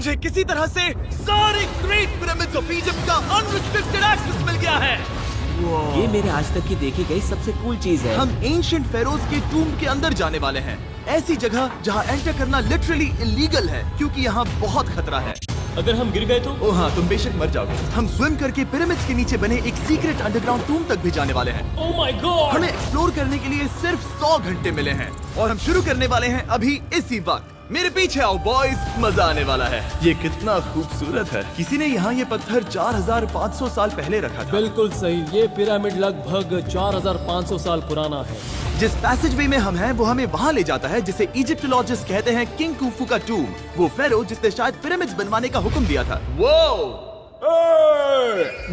मुझे किसी तरह से सारे ग्रेट पिरामिड्स ऑफ इजिप्ट का अनरिस्ट्रिक्टेड एक्सेस मिल गया है। ये मेरे आज तक की देखी गई सबसे कूल चीज है। हम एंशिएंट फेरोज के टूम्ब के अंदर जाने वाले हैं, ऐसी जगह जहाँ एंटर करना लिटरली इलीगल है क्योंकि यहाँ बहुत खतरा है। अगर हम गिर गए तो? ओ हाँ, तुम बेशक मर जाओगे। हम स्विम करके पिरामिड्स के नीचे बने एक सीक्रेट अंडरग्राउंड टूम्ब तक भी जाने वाले हैं। Oh my God! हमें एक्सप्लोर करने के लिए सिर्फ 100 घंटे मिले हैं और हम शुरू करने वाले हैं अभी इसी वक्त। मेरे पीछे आओ बॉयज, मजा आने वाला है। ये कितना खूबसूरत है। किसी ने यहाँ ये पत्थर 4500 साल पहले रखा था। बिल्कुल सही, ये पिरामिड लगभग 4500 साल पुराना है। जिस पैसेजवे में हम हैं वो हमें वहाँ ले जाता है जिसे इजिप्टोलॉजिस्ट कहते हैं किंग कुफू का टूम, वो फेरो जिसने शायद पिरामिड्स बनवाने का हुक्म दिया था। वो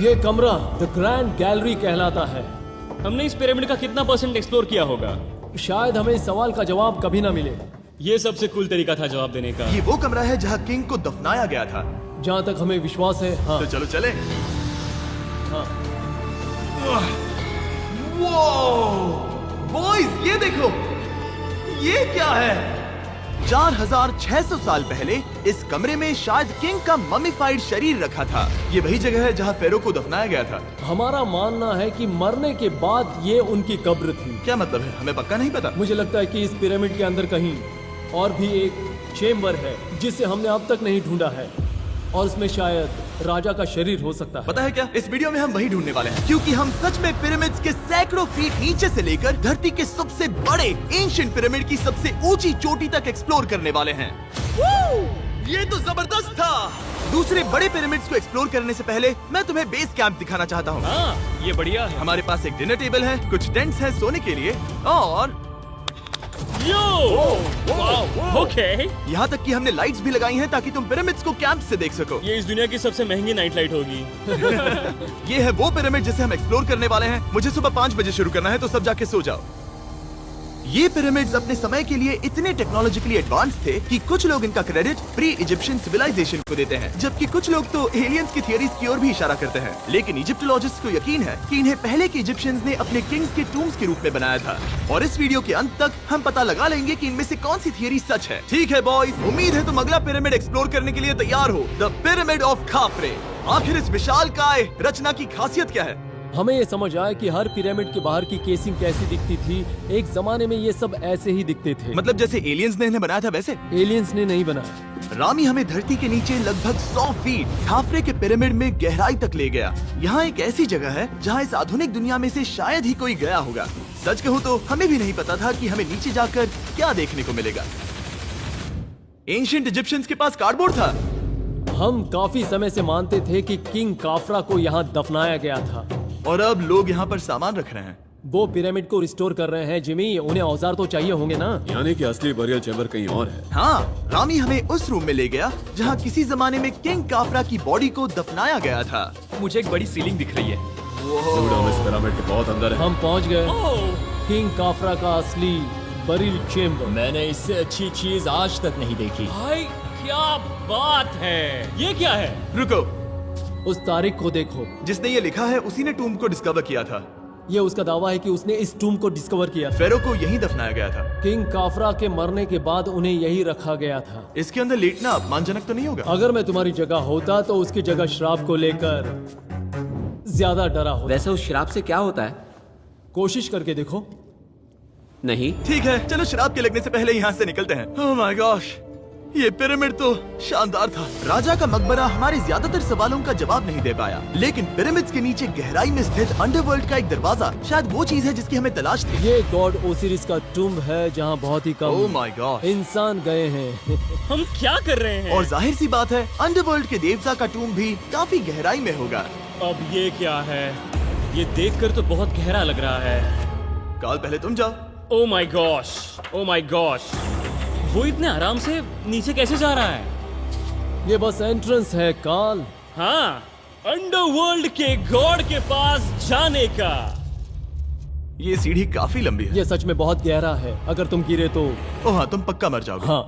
ये कमरा द ग्रैंड गैलरी कहलाता है। हमने इस पिरामिड का कितना % एक्सप्लोर किया होगा? शायद हमें इस सवाल का जवाब कभी ना मिले। ये सबसे कूल तरीका था जवाब देने का। ये वो कमरा है जहाँ किंग को दफनाया गया था। जहाँ तक हमें विश्वास है। हाँ। तो चलो चले। हाँ। बॉयज ये देखो, ये क्या है? 4600 साल पहले इस कमरे में शायद किंग का ममीफाइड शरीर रखा था। ये वही जगह है जहाँ फेरो को दफनाया गया था। हमारा मानना है कि मरने के बाद ये उनकी कब्र थी। क्या मतलब है? हमें पक्का नहीं पता। मुझे लगता है कि इस पिरामिड के अंदर कहीं और भी एक चेम्बर है जिसे हमने अब तक नहीं ढूंढा है और उसमें शायद राजा का शरीर हो सकता है। पता है क्या, इस वीडियो में हम वही ढूंढने वाले हैं क्योंकि हम सच में पिरामिड्स के सैकड़ों फीट नीचे से लेकर धरती के सबसे बड़े एंशिएंट पिरामिड की सबसे ऊंची चोटी तक एक्सप्लोर करने वाले हैं। ये तो जबरदस्त था। दूसरे बड़े पिरामिड्स को एक्सप्लोर करने से पहले मैं तुम्हें बेस कैंप दिखाना चाहता हूँ। हाँ, ये बढ़िया है। हमारे पास एक डिनर टेबल है, कुछ टेंट्स हैं सोने के लिए और ओके। यहाँ तक कि हमने लाइट्स भी लगाई हैं ताकि तुम पिरामिड्स को कैंप से देख सको। ये इस दुनिया की सबसे महंगी नाइट लाइट होगी। ये है वो पिरामिड जिसे हम एक्सप्लोर करने वाले हैं। मुझे सुबह 5 बजे शुरू करना है तो सब जाके सो जाओ। ये पिरामिड्स अपने समय के लिए इतने टेक्नोलॉजिकली एडवांस थे कि कुछ लोग इनका क्रेडिट प्री इजिप्शियन सिविलाइजेशन को देते हैं, जबकि कुछ लोग तो एलियंस की थियरीज की ओर भी इशारा करते हैं। लेकिन इजिप्टोलॉजिस्ट को यकीन है कि इन्हें पहले के इजिप्शियंस ने अपने किंग्स के टूम्स के रूप में बनाया था। और इस वीडियो के अंत तक हम पता लगा लेंगे कि इनमें से कौन सी थियरी सच है। ठीक है बॉयज, उम्मीद है तुम अगला पिरामिड एक्सप्लोर करने के लिए तैयार हो, द पिरामिड ऑफ खाफरे। आखिर इस विशालकाय रचना की खासियत क्या है? हमें ये समझ आया कि हर पिरामिड के बाहर की केसिंग कैसी दिखती थी। एक जमाने में ये सब ऐसे ही दिखते थे। मतलब जैसे एलियंस ने इन्हें बनाया था वैसे? एलियंस ने नहीं बनाया। रामी हमें धरती के नीचे लगभग 100 फीट खाफरे के पिरामिड में गहराई तक ले गया। यहाँ एक ऐसी जगह है जहाँ इस आधुनिक दुनिया में से शायद ही कोई गया होगा। सच कहूँ तो हमें भी नहीं पता था कि हमें नीचे जाकर क्या देखने को मिलेगा। एंशिएंट इजिप्शियंस के पास कार्डबोर्ड था। हम काफी समय से मानते थे कि किंग काफरा को यहाँ दफनाया गया था और अब लोग यहाँ पर सामान रख रहे हैं। वो पिरामिड को रिस्टोर कर रहे हैं। जिमी, उन्हें औजार तो चाहिए होंगे ना? यानी कि असली बरियल चेम्बर कहीं और है। हाँ, रामी हमें उस रूम में ले गया जहाँ किसी जमाने में किंग काफरा की बॉडी को दफनाया गया था। मुझे एक बड़ी सीलिंग दिख रही है। दुर्गा में इस पिरामिड के बहुत अंदर है। हम पहुँच गए किंग काफरा का असली बरियल चेम्बर। मैंने इससे अच्छी चीज आज तक नहीं देखी। भाई क्या बात है! ये क्या है? रुको, उस तारीख को देखो। जिसने ये लिखा है उसी ने टूम्ब को डिस्कवर किया था। ये उसका दावा है कि उसने इस टूम्ब को डिस्कवर किया था। फेरो को यहीं दफनाया गया था। किंग काफरा के मरने के बाद उन्हें यही रखा गया था। इसके अंदर लेटना अपमानजनक तो नहीं होगा? अगर मैं तुम्हारी जगह होता तो उसकी जगह श्राप को लेकर ज्यादा डरा होता। वैसे उस शराब से क्या होता है? कोशिश करके देखो। नहीं। ठीक है, चलो शराब के लगने से पहले यहाँ से निकलते हैं। ओह माय गॉश, ये पिरामिड तो शानदार था। राजा का मकबरा हमारे ज्यादातर सवालों का जवाब नहीं दे पाया, लेकिन पिरामिड्स के नीचे गहराई में स्थित अंडरवर्ल्ड का एक दरवाजा शायद वो चीज है जिसकी हमें तलाश थी। ये गॉड ओसिरिस का टूम्ब है जहाँ बहुत ही ओह कम माय गॉड इंसान गए हैं। हम क्या कर रहे हैं? और जाहिर सी बात है अंडरवर्ल्ड के देवता का टूम्ब भी काफी गहराई में होगा। अब ये क्या है? ये देखकर तो बहुत गहरा लग रहा है। काल पहले तुम जाओ। Oh my gosh, oh my gosh, वो इतने आराम से नीचे कैसे जा रहा है? ये बस एंट्रेंस है काल। हाँ, अंडरवर्ल्ड के गॉड के पास जाने का। ये सीढ़ी काफी लंबी है। ये सच में बहुत गहरा है। अगर तुम गिरे तो ओह हाँ, तुम पक्का मर जाओगे। हाँ।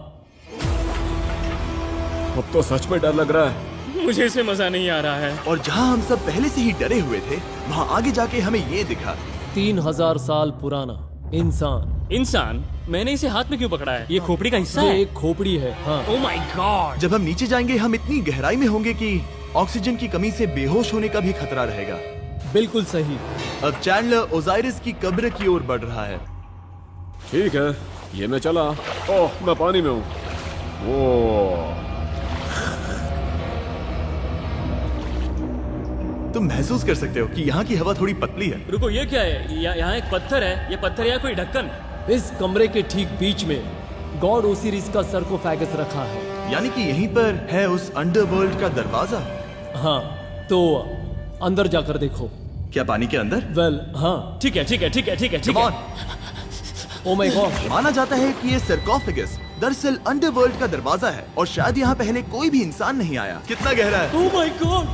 अब तो सच में डर लग रहा है। मुझे इसे मजा नहीं आ रहा है। और जहाँ हम सब पहले से ही डरे हुए थे, वहाँ आगे जाके हमें ये दिखा। 3000 साल पुराना इंसान। इंसान? मैंने इसे हाथ में क्यों पकड़ा है? ये खोपड़ी का हिस्सा ये है। एक खोपड़ी है। हाँ, ओ माय गॉड। जब हम नीचे जाएंगे हम इतनी गहराई में होंगे कि ऑक्सीजन की कमी से बेहोश होने का भी खतरा रहेगा। बिल्कुल सही। अब चैंडलर ओजाइरिस की कब्र की ओर बढ़ रहा है। ठीक है, ये मैं चला। ओह, मैं पानी में हूँ। ओह, तुम महसूस कर सकते हो कि यहाँ की हवा थोड़ी पतली है। रुको, ये क्या है? यहाँ एक पत्थर है। ये पत्थर या कोई ढक्कन? इस कमरे के ठीक बीच में गॉड ओसिरिस का सरकोफेगस रखा है। यानी कि यहीं पर है उस अंडरवर्ल्ड का दरवाजा। हाँ, तो अंदर जाकर देखो। क्या पानी के अंदर? वेल, हाँ। ठीक है, ठीक है, ठीक है, ठीक है, ठीक Come है। on! Oh my God. माना जाता है कि ये सरकोफेगस दरअसल अंडरवर्ल्ड का दरवाजा है और शायद यहाँ पहले कोई भी इंसान नहीं आया। कितना गहरा है? ओ माय गॉड,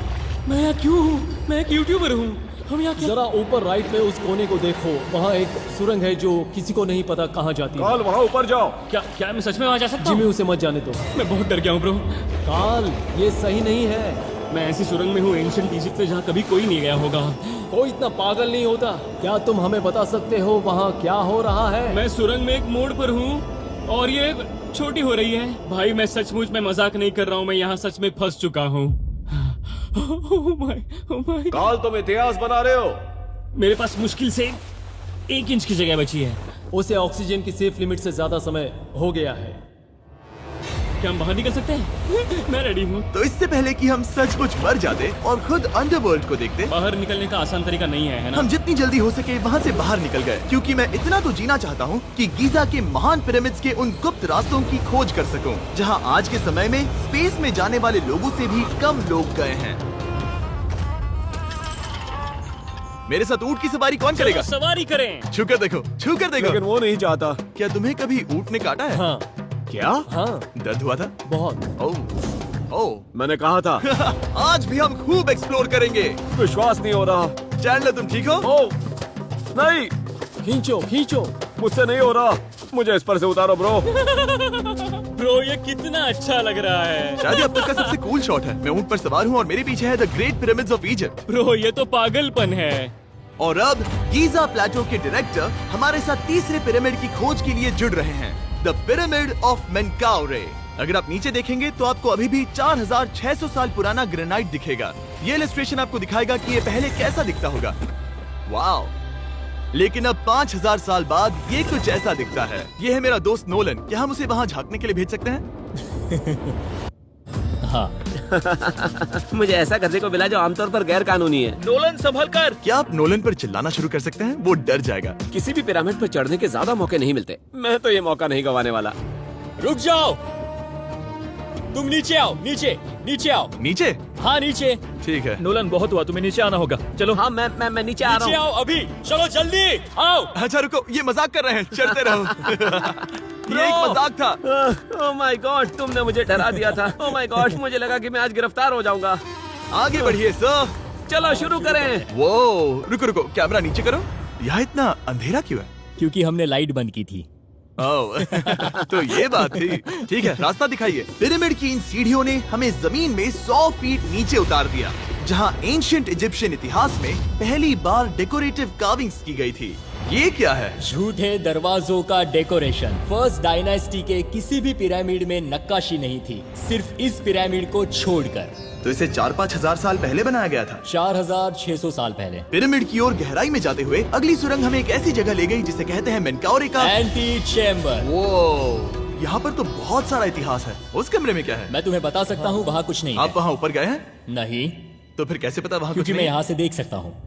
मैं यहाँ क्यों हूँ? मैं एक यूट्यूबर हूँ। हम यहाँ क्या? जरा ऊपर राइट में उस कोने को देखो, वहाँ एक सुरंग है जो किसी को नहीं पता कहाँ जाती है। काल, वहाँ ऊपर जाओ। क्या मैं सच में वहाँ जा सकता जिमी हूँ? उसे मत जाने दो। मैं बहुत डर गया हूँ ब्रो। काल, ये सही नहीं है। मैं ऐसी सुरंग में हूँ एंशिएंट इजिप्ट में जहाँ कभी कोई नहीं गया होगा। कोई इतना पागल नहीं होता। क्या तुम हमें बता सकते हो वहाँ क्या हो रहा है? मैं सुरंग में एक मोड़ पर हूँ और ये छोटी हो रही है। भाई मैं सचमुच में मजाक नहीं कर रहा हूँ, मैं यहाँ सच में फंस चुका हूँ। Oh my. काल, तुम इतिहास बना रहे हो। मेरे पास मुश्किल से 1 इंच की जगह बची है। उसे ऑक्सीजन की सेफ लिमिट से ज्यादा समय हो गया है। क्या हम बाहर निकल सकते हैं? मैं रेडी हूँ। तो इससे पहले कि हम सचमुच मर जाते और खुद अंडरवर्ल्ड को देखते, बाहर निकलने का आसान तरीका नहीं है ना? हम जितनी जल्दी हो सके वहाँ से बाहर निकल गए, क्योंकि मैं इतना तो जीना चाहता हूँ कि गीजा के महान पिरामिड्स के उन गुप्त रास्तों की खोज कर सकूं, जहाँ आज के समय में स्पेस में जाने वाले लोगों से भी कम लोग गए हैं। मेरे साथ ऊंट की सवारी कौन करेगा? चलो सवारी करें। छू कर देखो, छू कर देखो। लेकिन वो नहीं चाहता। क्या तुम्हें कभी ऊंट ने काटा है? हाँ, क्या? हाँ, दर्द हुआ था? बहुत। ओह, ओह। मैंने कहा था। आज भी हम खूब एक्सप्लोर करेंगे। विश्वास नहीं हो रहा। चैंडलर तुम ठीक हो? ओह, नहीं, खींचो, खींचो। मुझसे नहीं हो रहा। मुझे इस पर से उतारो ब्रो। ब्रो ये कितना अच्छा लग रहा है। शायद ये अब तक का सबसे कूल शॉट है। मैं ऊंट पर सवार हूँ और मेरे पीछे है the great pyramids of Egypt. Bro ये तो पागलपन है। और अब गीजा प्लेटो के डायरेक्टर हमारे साथ तीसरे पिरामिड की खोज के लिए जुड़ रहे हैं, द पिरामिड ऑफ मेनकाउरे। अगर आप नीचे देखेंगे तो आपको अभी भी 4600 साल पुराना ग्रेनाइट दिखेगा। ये इलस्ट्रेशन आपको दिखाएगा कि ये पहले कैसा दिखता होगा। वाओ! लेकिन अब 5000 साल बाद ये कुछ ऐसा दिखता है। ये है मेरा दोस्त नोलन। क्या हम उसे वहाँ झांकने के लिए भेज सकते हैं? हाँ, मुझे ऐसा करने को मिला जो आमतौर पर गैर कानूनी है। नोलन संभल कर। क्या आप नोलन पर चिल्लाना शुरू कर सकते हैं? वो डर जाएगा। किसी भी पिरामिड पर चढ़ने के ज्यादा मौके नहीं मिलते। मैं तो ये मौका नहीं गंवाने वाला। रुक जाओ। तुम नीचे आओ, नीचे, नीचे आओ। नीचे? हाँ, नीचे। ठीक है। नोलन बहुत हुआ, तुम्हें नीचे आना होगा। चलो। हाँ, मैं नीचे आ नीचे रहा हूँ। आओ अभी। चलो जल्दी आओ। अच्छा रुको, ये मजाक कर रहे हैं। चढ़ते रहो। ये एक मजाक था। ओह माय गॉड, तुमने मुझे डरा दिया था। ओह माय गॉड, मुझे लगा कि मैं आज गिरफ्तार हो जाऊंगा। आगे बढ़िए सर। चलो शुरू करें। वो रुको रुको, कैमरा नीचे करो। यहाँ इतना अंधेरा क्यों है? क्योंकि हमने लाइट बंद की थी। ओह, तो ये बात थी। ठीक है, रास्ता दिखाइए। पिरामिड की इन सीढ़ियों ने हमें जमीन में 100 फीट नीचे उतार दिया, जहाँ एंशिएंट इजिप्शियन इतिहास में पहली बार डेकोरेटिव कार्विंग्स की गई थी। ये क्या है? झूठे दरवाजों का डेकोरेशन। फर्स्ट डायनास्टी के किसी भी पिरामिड में नक्काशी नहीं थी, सिर्फ इस पिरामिड को छोड़कर। तो इसे 4-5 हजार साल पहले बनाया गया था। 4600 साल पहले। पिरामिड की ओर गहराई में जाते हुए अगली सुरंग हमें एक ऐसी जगह ले गई जिसे कहते हैं मेनकाउरे का एंटी चैम्बर। वो यहाँ पर तो बहुत सारा इतिहास है। उस कमरे में क्या है? मैं तुम्हें बता सकता हूँ, वहाँ कुछ नहीं आप है। वहाँ ऊपर गए हैं? नहीं, तो फिर कैसे पता वहाँ कुछ क्योंकि मैं नहीं? यहाँ से देख सकता हूँ।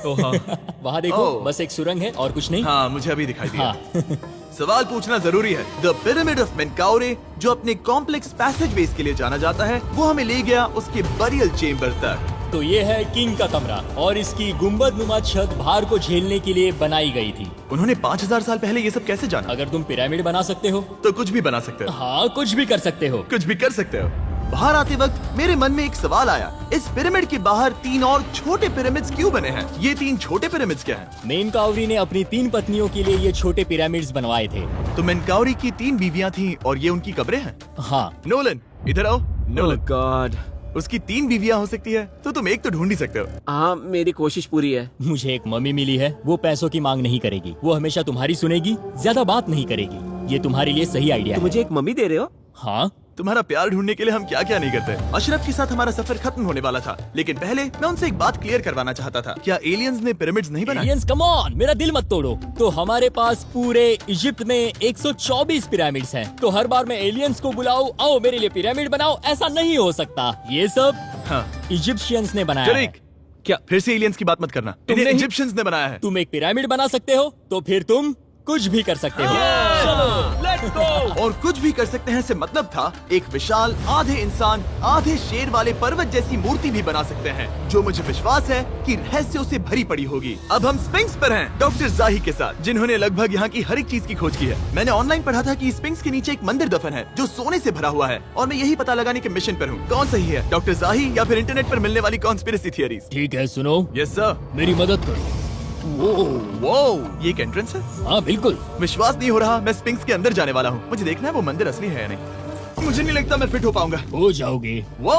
वहाँ देखो, ओह। बस एक सुरंग है और कुछ नहीं। हाँ, मुझे अभी दिखाई दिया। हाँ। सवाल पूछना जरूरी है। द पिरामिड ऑफ मेनकाउरे, जो अपने कॉम्प्लेक्स पैसेजवेज के लिए जाना जाता है, वो हमें ले गया उसके बरियल चेम्बर तक। तो ये है किंग का कमरा और इसकी गुंबदनुमा छत भार को झेलने के लिए बनाई गई थी। उन्होंने 5000 साल पहले ये सब कैसे जाना? अगर तुम पिरामिड बना सकते हो तो कुछ भी बना सकते हो। हाँ, कुछ भी कर सकते हो। कुछ भी कर सकते हो। बाहर आते वक्त मेरे मन में एक सवाल आया, इस पिरामिड के बाहर 3 और छोटे पिरामिड्स क्यों बने हैं? ये 3 छोटे पिरामिड्स क्या हैं? मेनकाउरी ने अपनी 3 पत्नियों के लिए ये छोटे पिरामिड्स बनवाए थे। तो मेनकाउरी की 3 बीवियां थीं और ये उनकी कब्रें हैं। हाँ, नोलन इधर आओ। ओह नोलन, गॉड, उसकी 3 बीवियां हो सकती है, तो तुम एक तो ढूंढ ही सकते हो। हाँ, मेरी कोशिश पूरी है। मुझे एक मम्मी मिली है, वो पैसों की मांग नहीं करेगी, वो हमेशा तुम्हारी सुनेगी, ज्यादा बात नहीं करेगी। ये तुम्हारे लिए सही आइडिया तो है। मुझे एक मम्मी दे रहे हो? हाँ, तुम्हारा प्यार ढूंढने के लिए हम क्या क्या नहीं करते। अशरफ के साथ हमारा सफर खत्म होने वाला था, लेकिन पहले मैं उनसे एक बात क्लियर करवाना चाहता था। क्या एलियंस ने पिरामिड्स नहीं बनाए? एलियंस कम ऑन, मेरा दिल मत तोड़ो। तो हमारे पास पूरे इजिप्ट में 124 पिरामिड्स हैं। तो हर बार मैं एलियंस को बुलाऊं, आओ मेरे लिए पिरामिड बनाओ, ऐसा नहीं हो सकता। ये सब हाँ, इजिप्शियंस ने बनाया है। शरीक, क्या फिर से एलियंस की बात मत करना। इन्हें नहीं- इजिप्शियंस ने बनाया है। तुम एक पिरामिड बना सकते हो, तो फिर तुम कुछ भी कर सकते हो। Let's go. और कुछ भी कर सकते हैं से मतलब था एक विशाल आधे इंसान आधे शेर वाले पर्वत जैसी मूर्ति भी बना सकते हैं, जो मुझे विश्वास है कि रहस्यों से भरी पड़ी होगी। अब हम स्पिंक्स पर हैं, डॉक्टर जाही के साथ, जिन्होंने लगभग यहाँ की हर एक चीज की खोज की है। मैंने ऑनलाइन पढ़ा था कि स्पिंक्स के नीचे एक मंदिर दफन है जो सोने से भरा हुआ है, और मैं यही पता लगाने के मिशन पर हूँ। कौन सही है, डॉक्टर जाही या फिर इंटरनेट पर मिलने वाली कॉन्स्पिरेसी थियरीज? ठीक है, सुनो, यस सर। मेरी मदद करो। वो ये एक एंट्रेंस है? हाँ बिल्कुल। विश्वास नहीं हो रहा, मैं स्पिंक्स के अंदर जाने वाला हूँ। मुझे देखना है वो मंदिर असली है या नहीं। मुझे नहीं लगता मैं फिट हो पाऊंगा। हो जाओगे। वो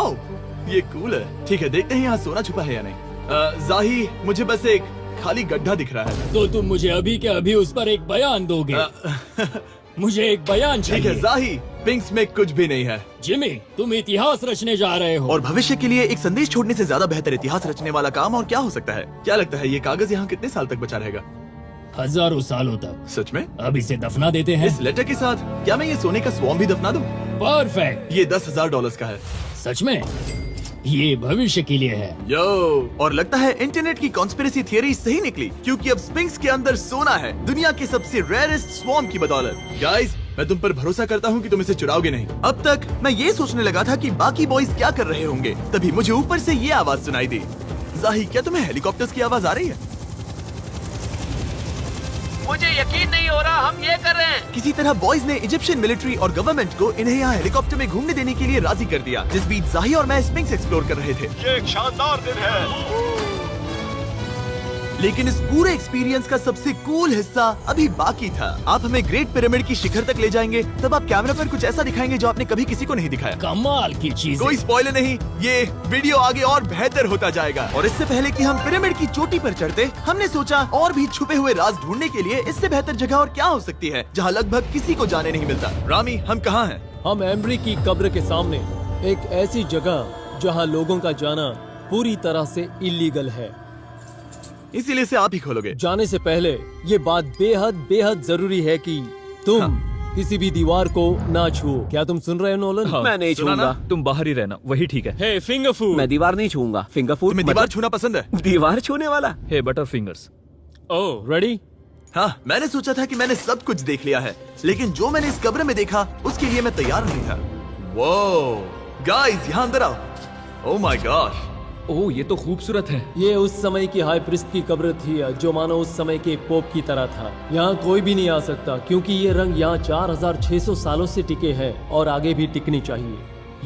ये कूल है। ठीक है, देखते हैं यहाँ सोना छुपा है या नहीं। जाही, मुझे बस एक खाली गड्ढा दिख रहा है। तो तुम मुझे अभी के अभी उस पर एक बयान दोगे? मुझे एक बयान ठीक है चाहिए। जाही, पिंक्स में कुछ भी नहीं है। जिमी, तुम इतिहास रचने जा रहे हो। और भविष्य के लिए एक संदेश छोड़ने से ज्यादा बेहतर इतिहास रचने वाला काम और क्या हो सकता है? क्या लगता है ये कागज यहाँ कितने साल तक बचा रहेगा? हजारों सालों तक। सच में? अब इसे दफना देते हैं। इस लेटर के साथ क्या मैं ये सोने का स्वॉर्म भी दफना दूं? परफेक्ट। ये $10,000 का है। सच में? ये भविष्य के लिए है। यो, और लगता है इंटरनेट की कॉन्स्पिरेसी थियरी सही निकली, क्योंकि अब स्पिंक्स के अंदर सोना है, दुनिया के सबसे रेयरेस्ट स्वॉर्म की बदौलत। गाइस, मैं तुम पर भरोसा करता हूँ कि तुम इसे चुराओगे नहीं। अब तक मैं ये सोचने लगा था कि बाकी बॉयज क्या कर रहे होंगे, तभी मुझे ऊपर से ये आवाज सुनाई दी। जाही, क्या तुम्हें हेलीकॉप्टर्स की आवाज आ रही है? मुझे यकीन नहीं हो रहा हम ये कर रहे हैं। किसी तरह बॉयज ने इजिप्शियन मिलिट्री और गवर्नमेंट को इन्हें यहाँ हेलीकॉप्टर में घूमने देने के लिए राजी कर दिया, जिस बीच जाही और मैं स्पिंक्स एक्सप्लोर कर रहे थे। ये एक शानदार दिन है। लेकिन इस पूरे एक्सपीरियंस का सबसे कूल हिस्सा अभी बाकी था। आप हमें ग्रेट पिरामिड की शिखर तक ले जाएंगे, तब आप कैमरा पर कुछ ऐसा दिखाएंगे जो आपने कभी किसी को नहीं दिखाया। कमाल की चीज। कोई स्पॉइलर नहीं, ये वीडियो आगे और बेहतर होता जाएगा। और इससे पहले कि हम पिरामिड की चोटी पर चढ़ते, हमने सोचा और भी छुपे हुए राज ढूंढने के लिए इससे बेहतर जगह और क्या हो सकती है, जहाँ लगभग किसी को जाने नहीं मिलता। रामी, हम कहाँ हैं? हम एम्ब्री की कब्र के सामने, एक ऐसी जगह जहां लोगों का जाना पूरी तरह से इलीगल है। इसीलिए से आप ही खोलोगे। जाने से पहले ये बात बेहद बेहद जरूरी है कि तुम किसी भी दीवार को ना छुओ। क्या तुम सुन रहे हो नोलन? मैं नहीं सुना ना? छूंगा। तुम बाहर ही रहना, वही ठीक है। हे फिंगर फूड। मैं दीवार नहीं छूंगा। फिंगर फूड तुम्हें दीवार छूना पसंद है? दीवार छूने वाला? हे बटर फिंगर्स। ओह, रेडी? हाँ, मैंने सोचा था कि मैंने सब कुछ देख लिया है, लेकिन जो मैंने इस कब्र में देखा उसके लिए मैं तैयार नहीं था। वो गाइस, यहाँ अंदर आओ। ओह माय गॉश, ओह, ये तो खूबसूरत है। ये उस समय की हाई प्रिस्ट की कब्र थी, जो मानो उस समय के पोप की तरह था। यहाँ कोई भी नहीं आ सकता, क्योंकि ये रंग यहाँ 4600 सालों से टिके हैं और आगे भी टिकनी चाहिए।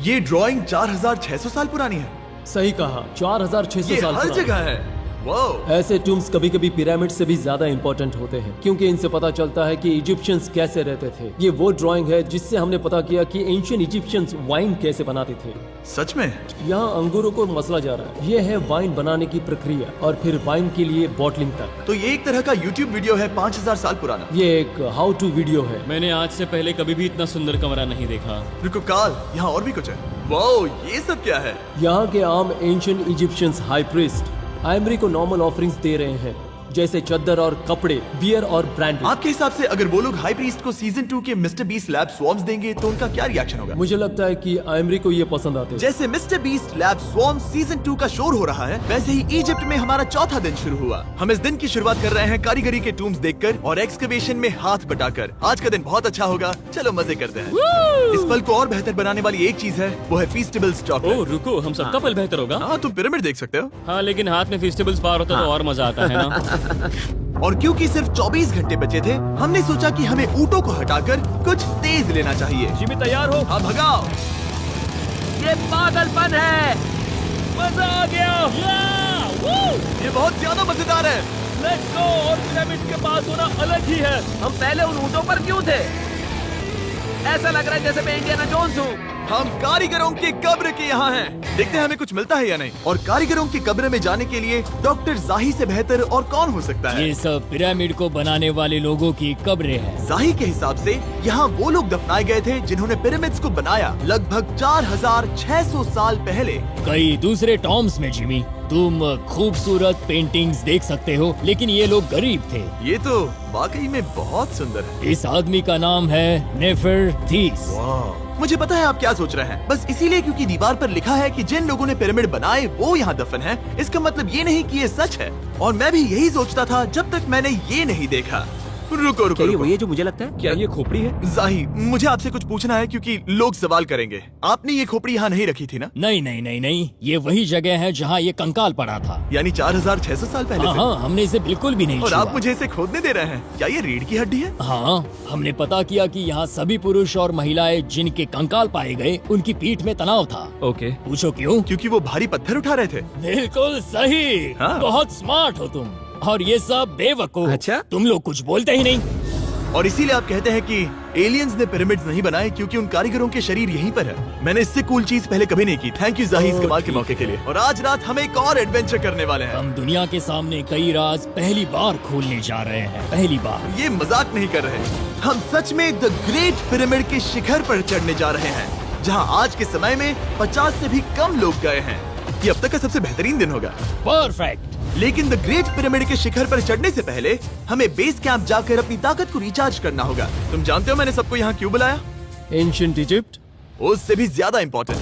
ये ड्राइंग 4600 साल पुरानी है। सही कहा, 4600 ये साल हर पुरानी। जगह है। वो ऐसे टूम्स कभी कभी पिरामिड से भी ज्यादा इंपॉर्टेंट होते हैं, क्योंकि इनसे पता चलता है कि इजिप्शियंस कैसे रहते थे। ये वो ड्राइंग है जिससे हमने पता किया कि एंशियंट इजिप्शियंस वाइन कैसे बनाते थे। सच में? यहाँ अंगूरों को मसला जा रहा है। ये है वाइन बनाने की प्रक्रिया और फिर वाइन के लिए बॉटलिंग तक। तो ये एक तरह का YouTube वीडियो है 5000 साल पुराना। ये एक हाउ टू वीडियो है। मैंने आज से पहले कभी भी इतना सुंदर कमरा नहीं देखा। रुको काल, यहाँ और भी कुछ है। वो ये सब क्या है? यहाँ के आम एंशियंट इजिप्शियंस हाई प्रीस्ट आइमरी को नॉर्मल ऑफरिंग्स दे रहे हैं, जैसे चद्दर और कपड़े, बियर और ब्रांडी। आपके हिसाब से अगर वो लोग हाई प्रीस्ट को सीजन 2 के मिस्टर बीस्ट लैब स्वॉर्म्स देंगे तो उनका क्या रिएक्शन होगा? मुझे लगता है कि आइमरी को ये पसंद आते हैं। जैसे मिस्टर बीस्ट लैब स्वॉर्म्स सीजन 2 का शोर हो रहा है, वैसे ही इजिप्ट में हमारा चौथा दिन शुरू हुआ। हम इस दिन की शुरुआत कर रहे हैं कारीगरी के टूम्स देखकर और एक्सकवेशन में हाथ बटाकर। आज का दिन बहुत अच्छा होगा, चलो मजे करते हैं। इस पल को और बेहतर बनाने वाली एक चीज है, वो है फीस्टेबल्स ओह चॉकलेट। रुको, हम सबका पल बेहतर होगा। हाँ, तुम पिरामिड देख सकते हो। हाँ, लेकिन हाथ में फेस्टिवल्स बार होता तो और मजा आता है ना। और क्योंकि सिर्फ 24 घंटे बचे थे, हमने सोचा कि हमें ऊँटों को हटाकर कुछ तेज लेना चाहिए। जिमी तैयार हो? हाँ, भगाओ। ये पागलपन है। मजा आ गया। ये बहुत ज्यादा मजेदार है। Let's go. और पिरामिड के पास होना अलग ही है। हम पहले उन ऊँटों पर क्यों थे? ऐसा लग रहा है जैसे मैं इंडियाना जोन्स हूँ। हम कारीगरों की कब्र के यहाँ हैं। देखते हैं हमें कुछ मिलता है या नहीं। और कारीगरों की कब्र में जाने के लिए डॉक्टर जाही से बेहतर और कौन हो सकता है। ये सब पिरामिड को बनाने वाले लोगों की कब्रें हैं। जाही के हिसाब से यहाँ वो लोग दफनाए गए थे जिन्होंने पिरामिड्स को बनाया लगभग 4600 साल पहले। कई दूसरे टॉम्स में जिमी, तुम खूबसूरत पेंटिंग्स देख सकते हो, लेकिन ये लोग गरीब थे। ये तो वाकई में बहुत सुंदर है। इस आदमी का नाम है नेफरथीस। मुझे पता है आप क्या सोच रहे हैं, बस इसीलिए क्योंकि दीवार पर लिखा है कि जिन लोगों ने पिरामिड बनाए वो यहाँ दफन है, इसका मतलब ये नहीं कि ये सच है। और मैं भी यही सोचता था जब तक मैंने ये नहीं देखा। रुको रुको क्या ये रुको। वही है जो मुझे लगता है? क्या ये खोपड़ी है? जाही, मुझे आपसे कुछ पूछना है क्योंकि लोग सवाल करेंगे। आपने ये खोपड़ी यहाँ नहीं रखी थी ना? नहीं नहीं नहीं नहीं, ये वही जगह है जहाँ ये कंकाल पड़ा था। यानी 4600 साल पहले से? हाँ, हमने इसे बिल्कुल भी नहीं और छुआ। आप मुझे इसे खोदने दे रहे हैं? क्या ये रीढ़ की हड्डी है? हाँ, हमने पता किया कि यहाँ सभी पुरुष और महिलाएं जिनके कंकाल पाए गए उनकी पीठ में तनाव था। ओके। पूछो क्यों? क्योंकि वो भारी पत्थर उठा रहे थे। बिल्कुल सही। हाँ। बहुत स्मार्ट हो तुम। और ये सब बेवकूफ। अच्छा? तुम लोग कुछ बोलते ही नहीं। और इसीलिए आप कहते हैं कि एलियंस ने पिरामिड्स नहीं बनाए क्योंकि उन कारीगरों के शरीर यहीं पर है। मैंने इससे कूल चीज पहले कभी नहीं की। थैंक यू जाही इस कमाल के मौके के लिए। और आज रात हम एक और एडवेंचर करने वाले हैं। हम दुनिया के सामने कई राज पहली बार खोलने जा रहे हैं। पहली बार। ये मजाक नहीं कर रहे। हम सच में द ग्रेट पिरामिड के शिखर पर चढ़ने जा रहे हैं, जहां आज के समय में 50 से भी कम लोग गए हैं। ये अब तक का सबसे बेहतरीन दिन होगा। परफेक्ट। लेकिन द ग्रेट पिरामिड के शिखर पर चढ़ने से पहले हमें बेस कैंप जाकर अपनी ताकत को रिचार्ज करना होगा। तुम जानते हो मैंने सबको यहाँ क्यों बुलाया? Ancient Egypt. उससे भी ज्यादा इम्पोर्टेंट,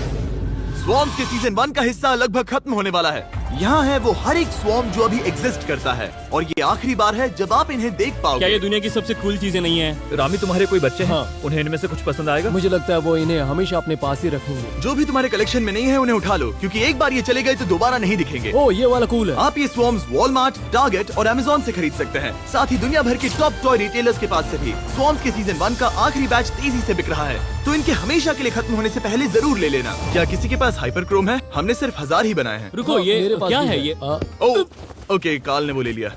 स्वॉर्म्स के सीजन 1 का हिस्सा लगभग खत्म होने वाला है। यहाँ है वो हर एक स्वॉर्म जो अभी एग्जिस्ट करता है, और ये आखिरी बार है जब आप इन्हें देख क्या पाओगे। ये दुनिया की सबसे कूल चीजें नहीं है? रामी, तुम्हारे कोई बच्चे हैं? हाँ। उन्हें इनमें से कुछ पसंद आएगा? मुझे लगता है वो इन्हें हमेशा अपने पास ही रखेंगे। जो भी तुम्हारे कलेक्शन में नहीं है उन्हें उठा लो, क्योंकि एक बार ये चले गए तो दोबारा नहीं दिखेंगे। ओ, ये वाला कूल है। आप ये स्वॉर्म्स वॉलमार्ट, टारगेट और अमेज़न से खरीद सकते हैं। साथ ही दुनिया भर के टॉप टॉय रिटेलर्स के पास से भी। स्वॉर्म्स के सीजन 1 का आखिरी बैच तेजी से बिक रहा है, तो इनके हमेशा के लिए खत्म होने से पहले जरूर ले लेना। क्या किसी के पास हाइपर क्रोम है? हमने सिर्फ 1000 ही बनाए हैं। रुको, हाँ, ये मेरे पास क्या भी है ये? ओके, काल ने वो ले लिया।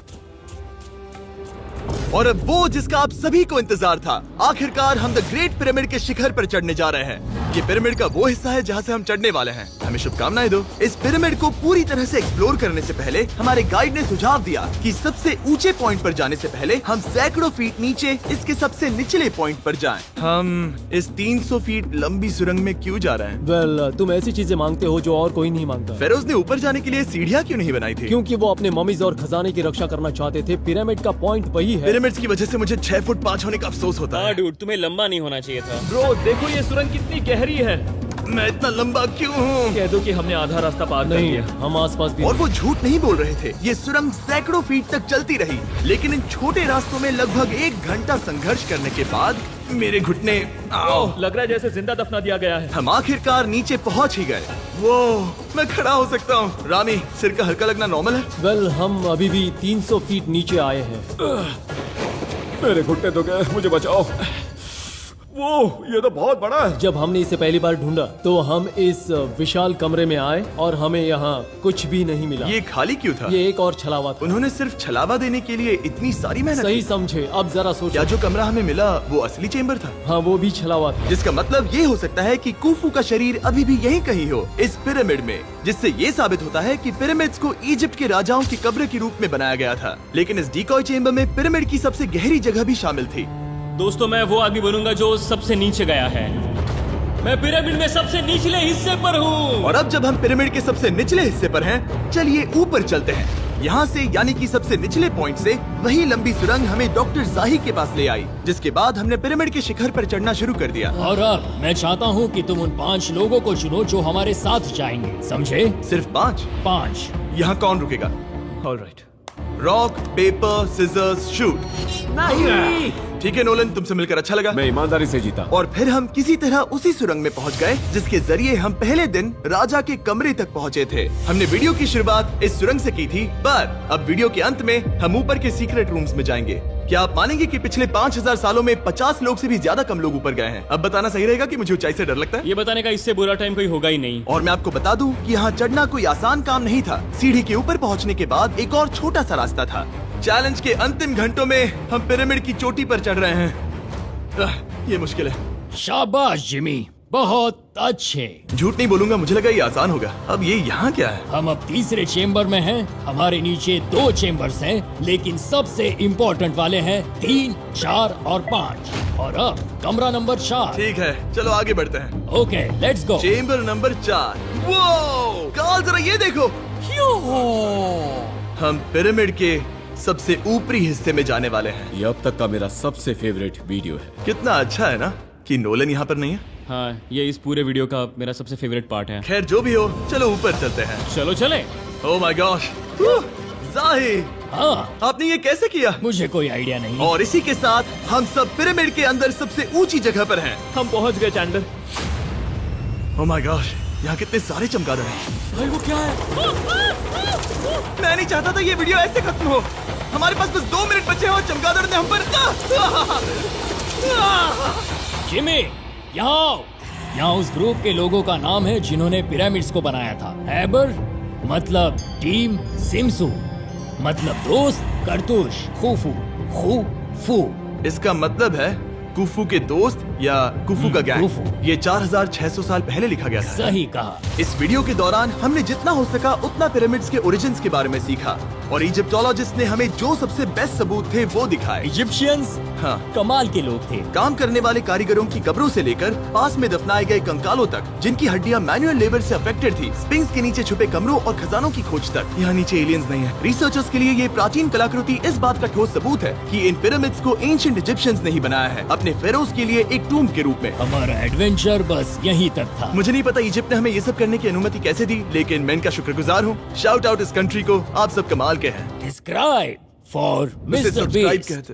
और अब वो जिसका आप सभी को इंतजार था, आखिरकार हम द ग्रेट पिरामिड के शिखर पर चढ़ने जा रहे हैं। ये पिरामिड का वो हिस्सा है जहाँ से हम चढ़ने वाले हैं। हमें शुभकामनाएं दो। इस पिरामिड को पूरी तरह से एक्सप्लोर करने से पहले हमारे गाइड ने सुझाव दिया कि सबसे ऊंचे पॉइंट पर जाने से पहले हम सैकड़ों फीट नीचे इसके सबसे निचले पॉइंट पर जाएं। हम इस 300 फीट लंबी सुरंग में क्यों जा रहे हैं? वेल, तुम ऐसी चीजें मांगते हो जो और कोई नहीं मांगता। फेरोज ने ऊपर जाने के लिए सीढ़ियाँ क्यों नहीं बनाई थी? क्योंकि वो अपने ममीज और खजाने की रक्षा करना चाहते थे। पिरामिड का पॉइंट वही है। पिरामिड्स की वजह से मुझे 6 फुट 5 होने का अफसोस होता हाँ है। डूड, तुम्हें लंबा नहीं होना चाहिए था। ब्रो, देखो ये सुरंग कितनी गहरी है। मैं इतना लंबा क्यों हूँ? कह दो कि हमने आधा रास्ता पार कर नहीं, लिया। हम आसपास भी और वो झूठ नहीं बोल रहे थे। ये सुरंग सैकड़ों फीट तक चलती रही, लेकिन इन छोटे रास्तों में लगभग 1 घंटा संघर्ष करने के बाद मेरे घुटने ओह, लग रहा है जैसे जिंदा दफना दिया गया है। हम आखिरकार नीचे पहुंच ही गए। वो मैं खड़ा हो सकता हूँ। रामी, सिर का हल्का लगना नॉर्मल है? वेल, हम अभी भी 300 फीट नीचे आए हैं। मेरे घुटने तो गए, मुझे बचाओ। वो ये तो बहुत बड़ा है। जब हमने इसे पहली बार ढूंढा तो हम इस विशाल कमरे में आए और हमें यहाँ कुछ भी नहीं मिला। ये खाली क्यों था? ये एक और छलावा था। उन्होंने सिर्फ छलावा देने के लिए इतनी सारी मेहनत सही की। समझे। अब जरा क्या सोचो। जो कमरा हमें मिला वो असली चेम्बर था? हाँ, वो भी छलावा था। जिसका मतलब ये हो सकता है कि कुफू का शरीर अभी भी यहीं कहीं हो, इस पिरामिड में, जिससे ये साबित होता है कि पिरामिड्स को इजिप्ट के राजाओं की कब्र के रूप में बनाया गया था। लेकिन इस डिकॉय चेम्बर में पिरामिड की सबसे गहरी जगह भी शामिल थी। दोस्तों, मैं वो आदमी बनूंगा जो सबसे नीचे गया है। मैं पिरामिड में सबसे निचले हिस्से पर हूँ। और अब जब हम पिरामिड के सबसे निचले हिस्से पर हैं, चलिए ऊपर चलते हैं। यहाँ से, यानी कि सबसे निचले पॉइंट से वही लंबी सुरंग हमें डॉक्टर जाही के पास ले आई, जिसके बाद हमने पिरामिड के शिखर पर चढ़ना शुरू कर दिया। और अब मैं चाहता हूँ कि तुम उन 5 लोगों को चुनो जो हमारे साथ जाएंगे, समझे? सिर्फ 5? 5। यहाँ कौन रुकेगा? Alright. Rock, paper, scissors, shoot. नहीं। ठीक है नोलन, तुमसे मिलकर अच्छा लगा। मैं ईमानदारी से जीता। और फिर हम किसी तरह उसी सुरंग में पहुंच गए जिसके जरिए हम पहले दिन राजा के कमरे तक पहुंचे थे। हमने वीडियो की शुरुआत इस सुरंग से की थी, पर अब वीडियो के अंत में हम ऊपर के सीक्रेट रूम्स में जाएंगे। क्या आप मानेंगे कि पिछले 5000 सालों में 50 लोग से भी ज्यादा कम लोग ऊपर गए हैं? अब बताना सही रहेगा कि मुझे ऊंचाई से डर लगता है। ये बताने का इससे बुरा टाइम कोई होगा ही नहीं। और मैं आपको बता दूं कि यहाँ चढ़ना कोई आसान काम नहीं था। सीढ़ी के ऊपर पहुँचने के बाद एक और छोटा सा रास्ता था। चैलेंज के अंतिम घंटों में हम पिरामिड की चोटी पर चढ़ रहे हैं। ये मुश्किल है। शाबाश जिमी, बहुत अच्छे। झूठ नहीं बोलूंगा, मुझे लगा ये आसान होगा। अब ये यहाँ क्या है? हम अब तीसरे चेम्बर में हैं। हमारे नीचे 2 चेम्बर्स हैं, लेकिन सबसे इम्पोर्टेंट वाले हैं 3, 4 और 5। और अब कमरा नंबर 4। ठीक है, चलो आगे बढ़ते हैं। Okay, let's go. Chamber number 4। वो कार्ल, जरा ये देखो, हम पिरामिड के सबसे ऊपरी हिस्से में जाने वाले हैं। ये अब तक का मेरा सबसे फेवरेट वीडियो है। कितना अच्छा है ना कि नोलन यहाँ पर नहीं है। हाँ, ये इस पूरे वीडियो का मेरा सबसे फेवरेट पार्ट है। खैर जो भी हो, चलो ऊपर चलते हैं। चलो चले। ओह माय गॉश, जाहिर, हाँ, आपने ये कैसे किया? मुझे कोई आइडिया नहीं। और इसी के साथ हम सब पिरामिड के अंदर सबसे ऊंची जगह पर हैं। हम पहुंच गए चैंडलर। ओह माय गॉश, यहाँ कितने सारे चमगादड़ हैं। भाई वो क्या है? मैं नहीं चाहता था ये वीडियो ऐसे खत्म हो। हमारे पास बस 2 मिनट बचे हैं और चमगादड़ ने हम पर जिमी, यहाँ आओ। यहाँ उस ग्रुप के लोगों का नाम है जिन्होंने पिरामिड्स को बनाया था। एबर मतलब टीम, सिमसू मतलब दोस्त, करतुश, खुफू, खुफू। इसका मतलब है कुफू के दोस्त या कुफू का गैंग। कुफू। ये 4600 साल पहले लिखा गया था। सही कहा। इस वीडियो के दौरान हमने जितना हो सका उतना पिरामिड्स के ओरिजिन्स के बारे में सीखा और इजिप्टोलॉजिस्ट ने हमें जो सबसे बेस्ट सबूत थे वो दिखाए। इजिप्शियंस हाँ, कमाल के लोग थे। काम करने वाले कारीगरों की कब्रों से लेकर पास में दफनाए गए कंकालों तक, जिनकी हड्डियां मैनुअल लेबर से अफेक्टेड थी, स्पिंक्स के नीचे छुपे कमरों और खजानों की खोज तक। यहाँ नीचे एलियंस नहीं है। रिसर्चर्स के लिए ये प्राचीन कलाकृति इस बात का ठोस सबूत है कि इन पिरामिड्स को एंशिएंट इजिप्शियंस ने ही बनाया है, अपने फेरोज के लिए एक टूम्ब के रूप में। हमारा एडवेंचर बस यहीं तक था। मुझे नहीं पता इजिप्ट ने हमें ये सब करने की अनुमति कैसे दी, लेकिन मैं इनका शुक्रगुजार हूँ। शाउट आउट इस कंट्री को, आप सब कमाल के हैं। डिस्क्राइब फॉर उसे मिस्टर सब्सक्राइब बीस्ट। कहते